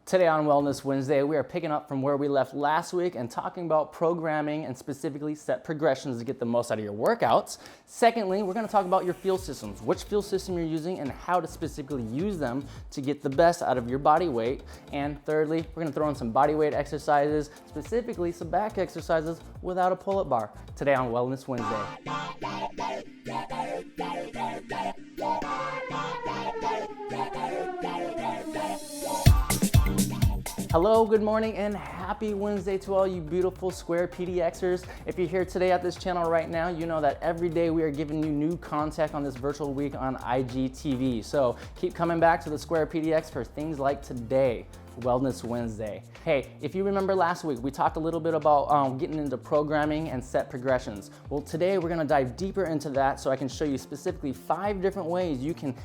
Today on Wellness Wednesday, we are picking up from where we left last week and talking about programming and specifically set progressions to get the most out of your workouts. Secondly, we're gonna talk about your fuel systems, which fuel system you're using and how to specifically use them to get the best out of your body weight. And thirdly, we're gonna throw in some body weight exercises, specifically some back exercises without a pull-up bar. Today on Wellness Wednesday. Hello, good morning, and happy Wednesday to all you beautiful square PDXers. If you're here today at this channel right now, you know that every day we are giving you new content on this virtual week on IGTV. So keep coming back to the Square PDX for things like today, Wellness Wednesday. Hey, if you remember last week, we talked a little bit about getting into programming and set progressions. Well, today we're gonna dive deeper into that so I can show you specifically 5 different ways you can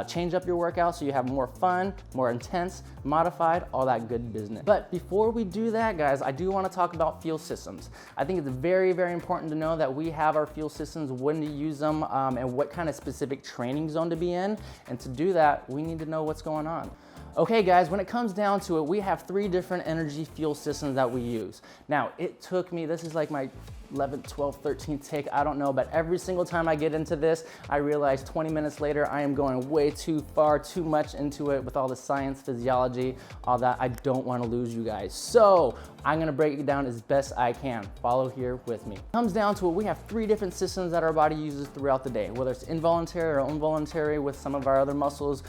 change up your workout so you have more fun, more intense, modified, all that good business. But before we do that, guys, I do wanna talk about fuel systems. I think it's very, very important to know that we have our fuel systems, when to use them, and what kind of specific training zone to be in. And to do that, we need to know what's going on. Okay guys, when it comes down to it, we have 3 different energy fuel systems that we use. Now, it took me, this is like my 11th, 12th, 13th take, I don't know, but every single time I get into this, I realize 20 minutes later, I am going way too far, too much into it with all the science, physiology, all that. I don't want to lose you guys. So I'm gonna break it down as best I can. Follow here with me. It comes down to it, we have 3 different systems that our body uses throughout the day, whether it's involuntary or involuntary with some of our other muscles,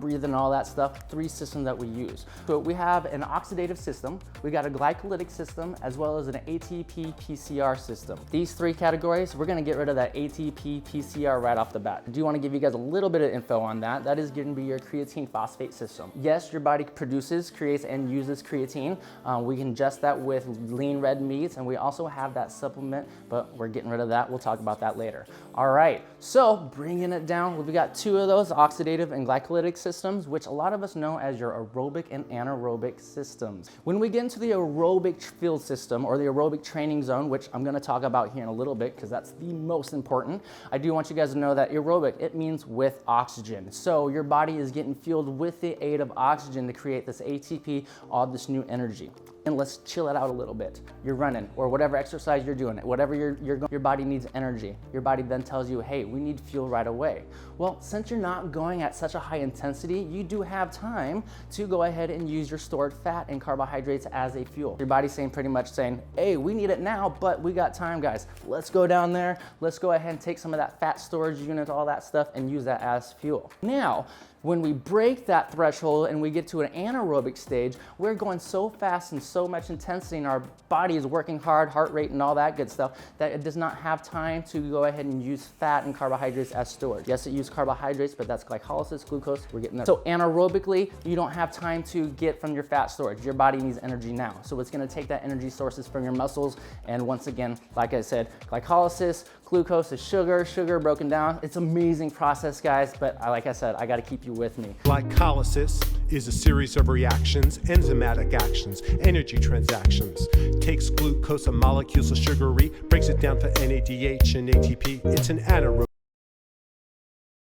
breathing, all that stuff, 3 systems that we use. So we have an oxidative system, we got a glycolytic system, as well as an ATP PCR system. These 3 categories, we're gonna get rid of that ATP PCR right off the bat. I do wanna give you guys a little bit of info on that. That is gonna be your creatine phosphate system. Yes, your body produces, creates, and uses creatine. We can ingest that with lean red meats, and we also have that supplement, but we're getting rid of that. We'll talk about that later. All right, so bringing it down, we got 2 of those, oxidative and glycolytic systems, which a lot of us know as your aerobic and anaerobic systems. When we get into the aerobic field system or the aerobic training zone, which I'm gonna talk about here in a little bit because that's the most important, I do want you guys to know that aerobic, it means with oxygen. So your body is getting fueled with the aid of oxygen to create this ATP, all this new energy. And let's chill it out a little bit. You're running or whatever exercise you're doing, whatever your body needs energy. Your body then tells you, hey, we need fuel right away. Well, since you're not going at such a high intensity, you do have time to go ahead and use your stored fat and carbohydrates as a fuel. Your body's pretty much saying, hey, we need it now, but we got time, guys. Let's go down there. Let's go ahead and take some of that fat storage unit, all that stuff, and use that as fuel. Now, when we break that threshold and we get to an anaerobic stage, we're going so fast and so much intensity and our body is working hard, heart rate and all that good stuff, that it does not have time to go ahead and use fat and carbohydrates as storage. Yes, it uses carbohydrates, but that's glycolysis, glucose, we're getting that. So anaerobically, you don't have time to get from your fat storage. Your body needs energy now. So it's gonna take that energy sources from your muscles. And once again, like I said, glycolysis, glucose is sugar, sugar broken down. It's an amazing process, guys, but like I said, I gotta keep you with me. Glycolysis is a series of reactions, enzymatic actions, energy transactions. Takes glucose, a molecule so sugary, breaks it down to NADH and ATP. It's an anaerobic.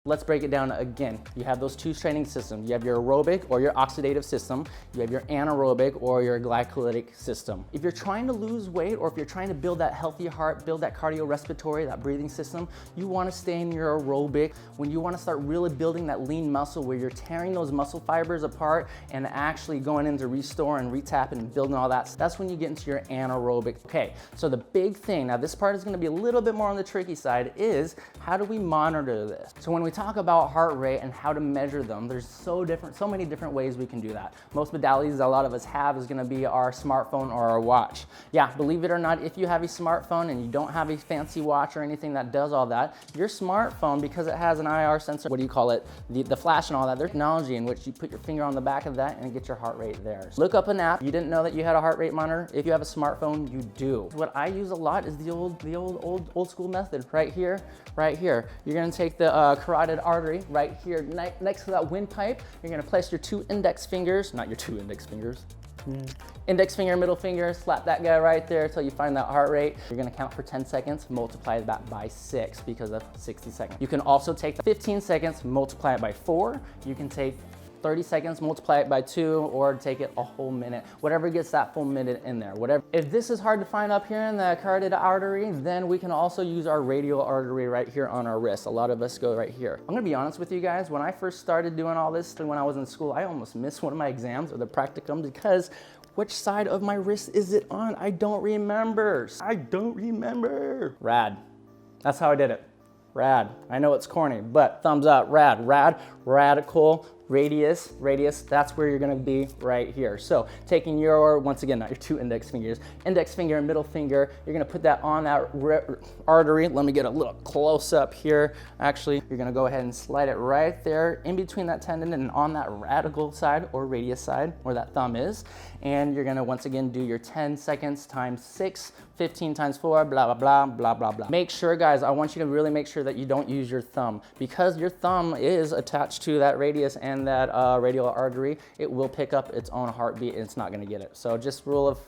Let's break it down again. You have those 2 training systems. You have your aerobic or your oxidative system. You have your anaerobic or your glycolytic system. If you're trying to lose weight or if you're trying to build that healthy heart, build that cardiorespiratory, that breathing system, you wanna stay in your aerobic. When you wanna start really building that lean muscle where you're tearing those muscle fibers apart and actually going into restore and retap and building all that, that's when you get into your anaerobic. Okay, so the big thing, now this part is gonna be a little bit more on the tricky side, is how do we monitor this? So when we talk about heart rate and how to measure them, there's so many different ways we can do that. Most modalities a lot of us have is gonna be our smartphone or our watch. Yeah, believe it or not, if you have a smartphone and you don't have a fancy watch or anything that does all that, your smartphone, because it has an IR sensor, what do you call it? The flash and all that, there's technology in which you put your finger on the back of that and get your heart rate there. So look up an app. You didn't know that you had a heart rate monitor. If you have a smartphone, you do. What I use a lot is the old school method right here, right here. You're gonna take the carotid artery right here next to that windpipe. You're gonna place your 2 index fingers, not your 2 index fingers, index finger, middle finger, slap that guy right there until you find that heart rate. You're gonna count for 10 seconds, multiply that by 6 because of 60 seconds. You can also take 15 seconds, multiply it by 4. You can take 30 seconds, multiply it by 2, or take it a whole minute, whatever gets that full minute in there, whatever. If this is hard to find up here in the carotid artery, then we can also use our radial artery right here on our wrist. A lot of us go right here. I'm gonna be honest with you guys, when I first started doing all this, when I was in school, I almost missed one of my exams or the practicum because which side of my wrist is it on? I don't remember. Rad. That's how I did it. Rad. I know it's corny, but thumbs up. Rad. Radical. Radius, that's where you're gonna be right here. So taking your, once again, not your 2 index fingers, index finger and middle finger, you're gonna put that on that artery. Let me get a little close up here. Actually, you're gonna go ahead and slide it right there in between that tendon and on that radical side or radius side where that thumb is. And you're gonna once again do your 10 seconds times 6, 15 times 4, blah, blah, blah, blah, blah, blah. Make sure, guys, I want you to really make sure that you don't use your thumb because your thumb is attached to that radius and that radial artery. It will pick up its own heartbeat and it's not gonna get it. So just rule of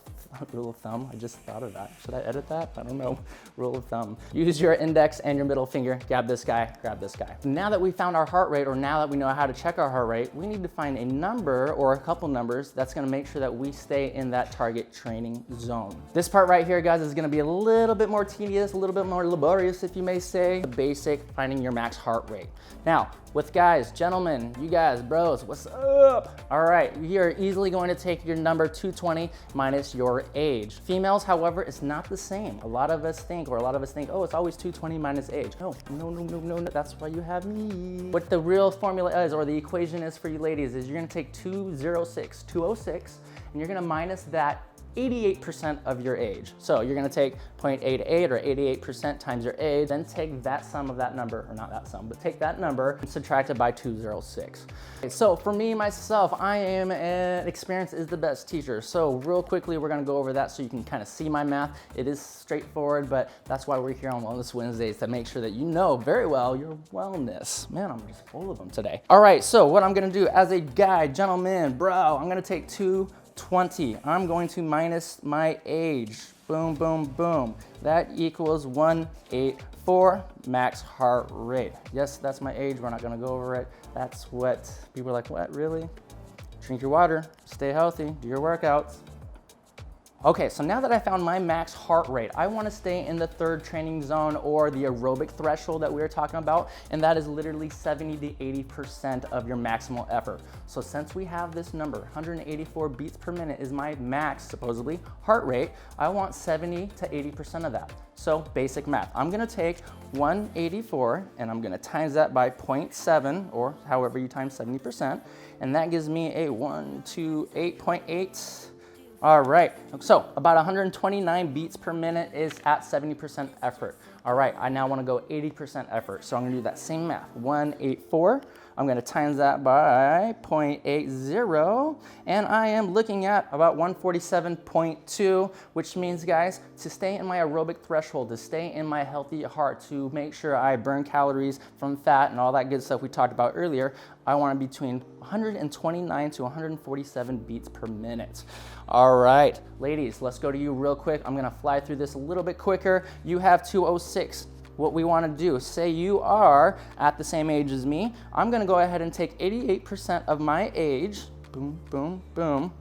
thumb, I just thought of that. Should I edit that? I don't know. Rule of thumb. Use your index and your middle finger. Grab this guy, grab this guy. Now that we found our heart rate, or now that we know how to check our heart rate, we need to find a number or a couple numbers that's gonna make sure that we stay in that target training zone. This part right here, guys, is gonna be a little bit more tedious, a little bit more laborious, if you may say. The basic, finding your max heart rate. Now, with guys, gentlemen, you guys, bros, what's up? All right, you're easily going to take your number 220 minus your age. Females, however, it's not the same. A lot of us think, oh, it's always 220 minus age. No, that's why you have me. What the real formula is, or the equation is for you ladies, is you're gonna take 206, and you're gonna minus that 88% of your age. So you're gonna take 0.88 or 88% times your age, then take that sum of that number, or not that sum, but take that number and subtract it by 206. Okay, so for me, myself, I am an experience is the best teacher. So real quickly, we're gonna go over that so you can kind of see my math. It is straightforward, but that's why we're here on Wellness Wednesdays, to make sure that you know very well your wellness. Man, I'm just full of them today. All right, so what I'm gonna do as a guy, gentleman, bro, I'm gonna take 220. I'm going to minus my age. Boom, boom, boom. That equals 184 max heart rate. Yes, that's my age. We're not gonna go over it. That's what people are like, what, really? Drink your water, stay healthy, do your workouts. Okay, so now that I found my max heart rate, I wanna stay in the 3rd training zone, or the aerobic threshold that we were talking about, and that is literally 70 to 80% of your maximal effort. So since we have this number, 184 beats per minute is my max, supposedly, heart rate, I want 70 to 80% of that. So basic math, I'm gonna take 184 and I'm gonna times that by 0.7, or however you times 70%, and that gives me a 128.8. All right, so about 129 beats per minute is at 70% effort. All right, I now wanna go 80% effort. So I'm gonna do that same math, 184. I'm gonna times that by 0.80, and I am looking at about 147.2, which means, guys, to stay in my aerobic threshold, to stay in my healthy heart, to make sure I burn calories from fat and all that good stuff we talked about earlier, I want to be between 129 to 147 beats per minute. All right, ladies, let's go to you real quick. I'm gonna fly through this a little bit quicker. You have 206. What we want to do, say you are at the same age as me, I'm going to go ahead and take 88% of my age, boom, boom, boom,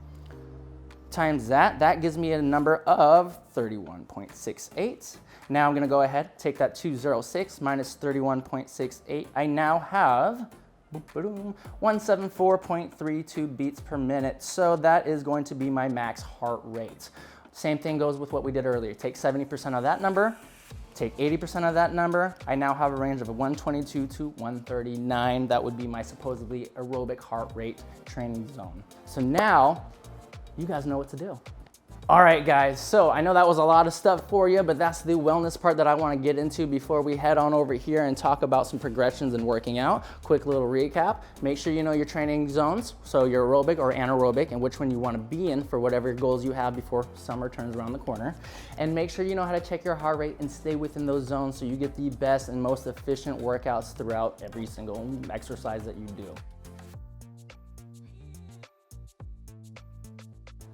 times that. That gives me a number of 31.68. Now I'm going to go ahead, take that 206 minus 31.68. I now have 174.32 beats per minute. So that is going to be my max heart rate. Same thing goes with what we did earlier. Take 70% of that number, take 80% of that number. I now have a range of 122 to 139. That would be my supposedly aerobic heart rate training zone. So now you guys know what to do. All right, guys, so I know that was a lot of stuff for you, but that's the wellness part that I want to get into before we head on over here and talk about some progressions and working out. Quick little recap. Make sure you know your training zones, so your aerobic or anaerobic, and which one you want to be in for whatever goals you have before summer turns around the corner. And make sure you know how to check your heart rate and stay within those zones so you get the best and most efficient workouts throughout every single exercise that you do.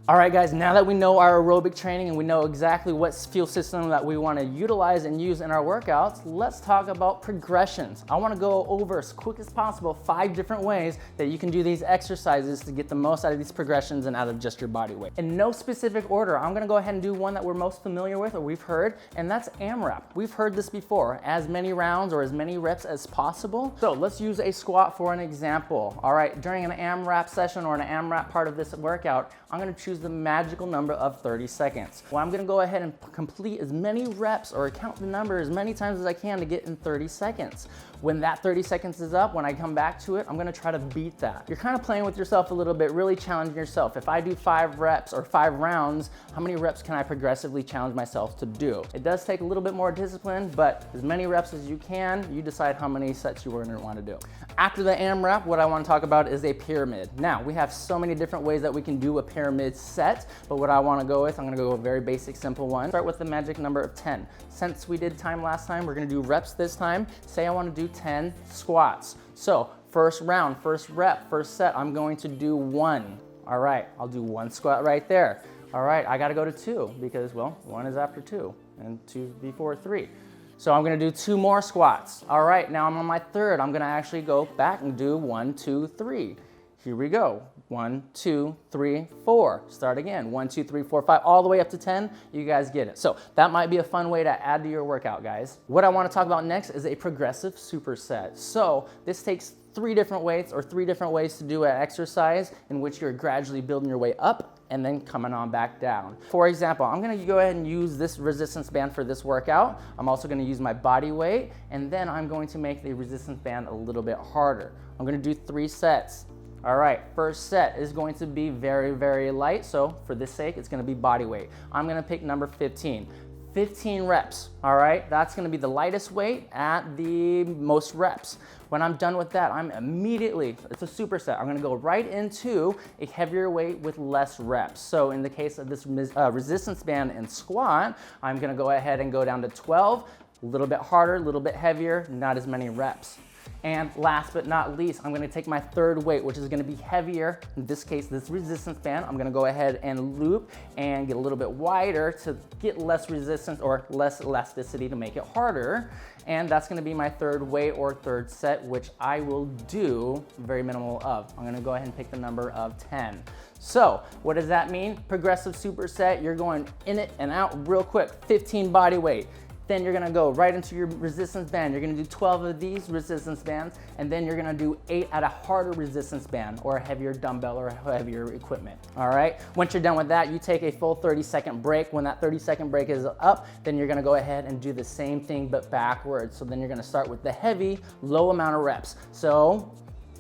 All right, guys, now that we know our aerobic training and we know exactly what fuel system that we want to utilize and use in our workouts, let's talk about progressions. I want to go over as quick as possible 5 different ways that you can do these exercises to get the most out of these progressions and out of just your body weight. In no specific order, I'm going to go ahead and do one that we're most familiar with or we've heard, and that's AMRAP. We've heard this before, as many rounds or as many reps as possible. So let's use a squat for an example. All right, during an AMRAP session or an AMRAP part of this workout, I'm going to choose the magical number of 30 seconds. Well, I'm going to go ahead and complete as many reps or count the number as many times as I can to get in 30 seconds. When that 30 seconds is up, when I come back to it, I'm going to try to beat that. You're kind of playing with yourself a little bit, really challenging yourself. If I do 5 reps or 5 rounds, how many reps can I progressively challenge myself to do? It does take a little bit more discipline, but as many reps as you can, you decide how many sets you want to do. After the AMRAP, what I want to talk about is a pyramid. Now, we have so many different ways that we can do a pyramid set, but what I want to go with, I'm going to go with a very basic, simple one. Start with the magic number of 10. Since we did time last time, we're going to do reps this time. Say I want to do 10 squats. So first round, first rep, first set, I'm going to do 1. All right, I'll do 1 squat right there. All right, I got to go to 2 because, well, 1 is after 2 and 2 before 3. So I'm going to do 2 more squats. All right, now I'm on my third. I'm going to actually go back and do 1, 2, 3. Here we go. 1, 2, 3, 4. Start again. 1, 2, 3, 4, 5, all the way up to 10. You guys get it. So that might be a fun way to add to your workout, guys. What I want to talk about next is a progressive superset. So this takes 3 different weights or 3 different ways to do an exercise in which you're gradually building your way up and then coming on back down. For example, I'm going to go ahead and use this resistance band for this workout. I'm also going to use my body weight, and then I'm going to make the resistance band a little bit harder. I'm going to do 3 sets. All right, first set is going to be very, very light. So for this sake, it's going to be body weight. I'm going to pick number 15. 15 reps, all right? That's gonna be the lightest weight at the most reps. When I'm done with that, I'm immediately, it's a superset, I'm gonna go right into a heavier weight with less reps. So in the case of this resistance band and squat, I'm gonna go ahead and go down to 12, a little bit harder, a little bit heavier, not as many reps. And last but not least, I'm gonna take my third weight, which is gonna be heavier. In this case, this resistance band, I'm gonna go ahead and loop and get a little bit wider to get less resistance or less elasticity to make it harder. And that's gonna be my third weight or third set, which I will do very minimal of. I'm gonna go ahead and pick the number of 10. So what does that mean? Progressive superset, you're going in it and out real quick, 15 body weight. Then you're gonna go right into your resistance band. You're gonna do 12 of these resistance bands, and then you're gonna do 8 at a harder resistance band or a heavier dumbbell or heavier equipment, all right? Once you're done with that, you take a full 30-second break. When that 30-second break is up, then you're gonna go ahead and do the same thing but backwards. So then you're gonna start with the heavy, low amount of reps. So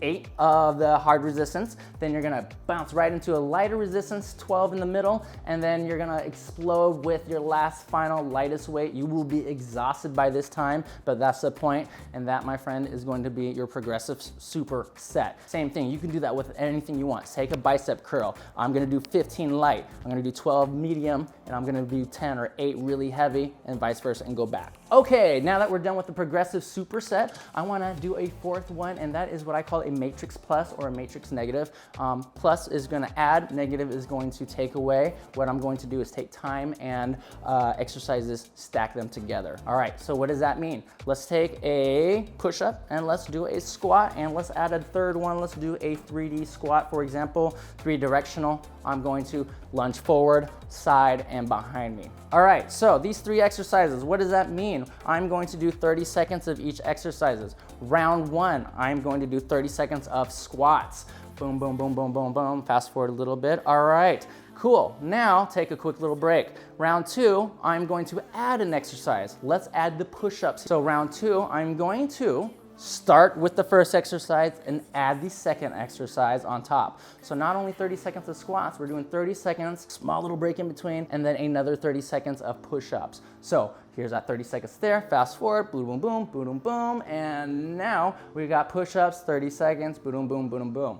8 of the hard resistance, then you're gonna bounce right into a lighter resistance, 12 in the middle, and then you're gonna explode with your last final lightest weight. You will be exhausted by this time, but that's the point, and that, my friend, is going to be your progressive super set. Same thing, you can do that with anything you want. Take a bicep curl. I'm gonna do 15 light, I'm gonna do 12 medium, and I'm gonna do 10 or 8 really heavy, and vice versa, and go back. Okay, now that we're done with the progressive superset, I wanna do a 4th one, and that is what I call a matrix plus or a matrix negative. Plus is going to add, negative is going to take away. What I'm going to do is take time and exercises, stack them together. All right, so what does that mean? Let's take a push-up and let's do a squat, and let's add a third one. Let's do a 3D squat, for example, 3 directional. I'm going to lunge forward, side, and behind me. All right, so these 3 exercises, what does that mean? I'm going to do 30 seconds of each exercises. Round 1, I'm going to do 30 seconds of squats. Boom, boom, boom, boom, boom, boom. Fast forward a little bit. All right, cool. Now take a quick little break. Round 2, I'm going to add an exercise. Let's add the push-ups. So round 2, I'm going to start with the first exercise and add the second exercise on top. So not only 30 seconds of squats, we're doing 30 seconds, small little break in between, and then another 30 seconds of push-ups. So here's that 30 seconds there, fast forward, boom, boom, boom, boom, boom, boom, and now we got push-ups, 30 seconds, boom, boom, boom, boom.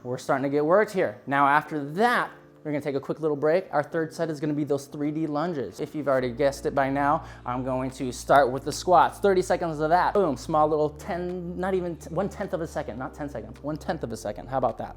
We're starting to get worked here. Now after that, we're gonna take a quick little break. Our third set is gonna be those 3D lunges. If you've already guessed it by now, I'm going to start with the squats. 30 seconds of that. Boom, small little 10, not even 1/10 of a second, not 10 seconds, 1/10 of a second. How about that?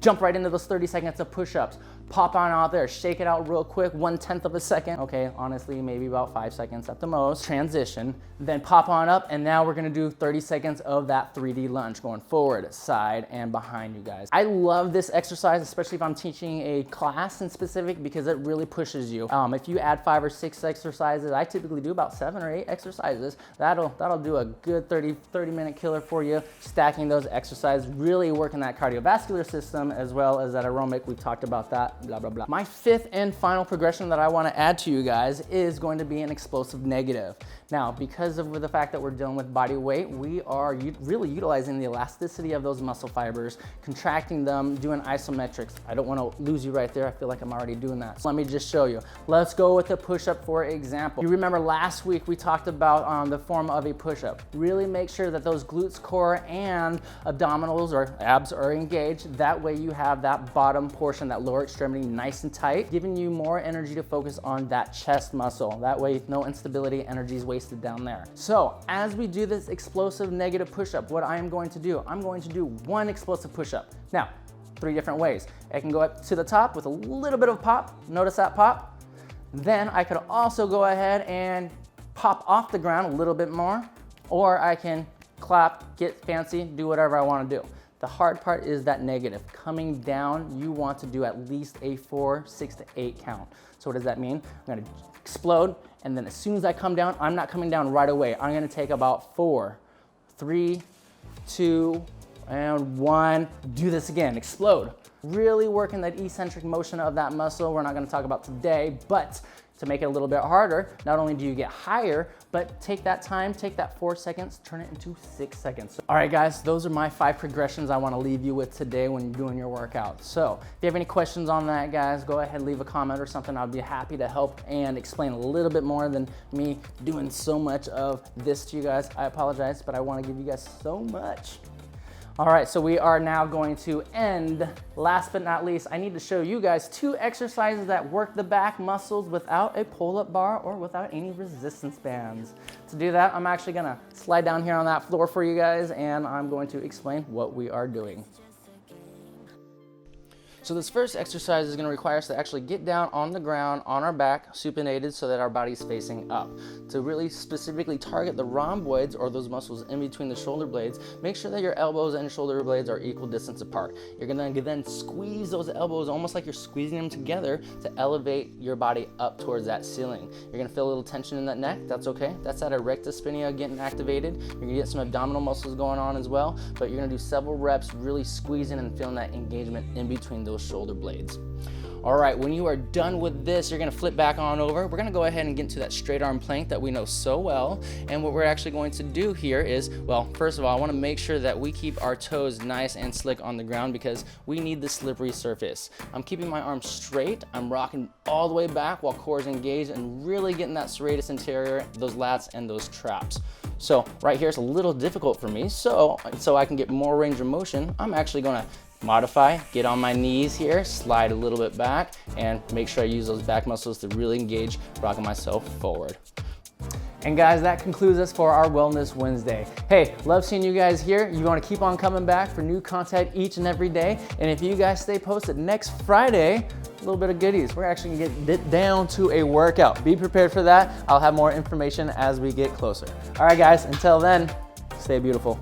jump right into those 30 seconds of push-ups. Pop on out there, shake it out real quick, 1/10 of a second. Okay, honestly, maybe about 5 seconds at the most. Transition, then pop on up, and now we're gonna do 30 seconds of that 3D lunge, going forward, side, and behind you guys. I love this exercise, especially if I'm teaching a class in specific, because it really pushes you. If you add 5 or 6 exercises, I typically do about 7 or 8 exercises. That'll do a good 30-minute killer for you, stacking those exercises, really working that cardiovascular system as well as that aerobic. We talked about that. Blah, blah, blah. My 5th and final progression that I want to add to you guys is going to be an explosive negative. Now, because of the fact that we're dealing with body weight, we are really utilizing the elasticity of those muscle fibers, contracting them, doing isometrics. I don't want to lose you right there. I feel like I'm already doing that. So let me just show you. Let's go with a push-up, for example. You remember last week we talked about the form of a push-up. Really make sure that those glutes, core, and abdominals or abs are engaged. That way you have that bottom portion, that lower extremity, nice and tight, giving you more energy to focus on that chest muscle. That way, no instability, energy is wasted down there. So as we do this explosive negative push-up, what I am going to do, I'm going to do 1 explosive push-up. Now, 3 different ways. I can go up to the top with a little bit of pop. Notice that pop. Then I could also go ahead and pop off the ground a little bit more, or I can clap, get fancy, do whatever I want to do. The hard part is that negative. Coming down, you want to do at least a 4, 6 to 8 count. So what does that mean? I'm gonna explode, and then as soon as I come down, I'm not coming down right away. I'm gonna take about 4, 3, 2, and 1. Do this again, explode. Really working that eccentric motion of that muscle. We're not gonna talk about today, but to make it a little bit harder, not only do you get higher, but take that time, take that 4 seconds, turn it into 6 seconds. All right, guys, those are my 5 progressions I wanna leave you with today when you're doing your workout. So if you have any questions on that, guys, go ahead, leave a comment or something. I'll be happy to help and explain a little bit more than me doing so much of this to you guys. I apologize, but I wanna give you guys so much. All right, so we are now going to end. Last but not least, I need to show you guys 2 exercises that work the back muscles without a pull-up bar or without any resistance bands. To do that, I'm actually gonna slide down here on that floor for you guys, and I'm going to explain what we are doing. So this first exercise is going to require us to actually get down on the ground, on our back, supinated, so that our body's facing up. To really specifically target the rhomboids, or those muscles in between the shoulder blades, make sure that your elbows and shoulder blades are equal distance apart. You're going to then squeeze those elbows almost like you're squeezing them together to elevate your body up towards that ceiling. You're going to feel a little tension in that neck. That's okay. That's that erector spinae getting activated. You're going to get some abdominal muscles going on as well, but you're going to do several reps really squeezing and feeling that engagement in between those shoulder blades. All right, when you are done with this, you're gonna flip back on over. We're gonna go ahead and get into that straight arm plank that we know so well. And what we're actually going to do here is, well, first of all, I wanna make sure that we keep our toes nice and slick on the ground because we need the slippery surface. I'm keeping my arms straight. I'm rocking all the way back while core is engaged and really getting that serratus anterior, those lats and those traps. So right here, it's a little difficult for me. So I can get more range of motion, I'm actually gonna modify, get on my knees here, slide a little bit back, and make sure I use those back muscles to really engage, rocking myself forward. And guys, that concludes us for our Wellness Wednesday. Hey, love seeing you guys here. You want to keep on coming back for new content each and every day. And if you guys stay posted, next Friday, a little bit of goodies. We're actually gonna get down to a workout. Be prepared for that. I'll have more information as we get closer. All right, guys, until then, stay beautiful.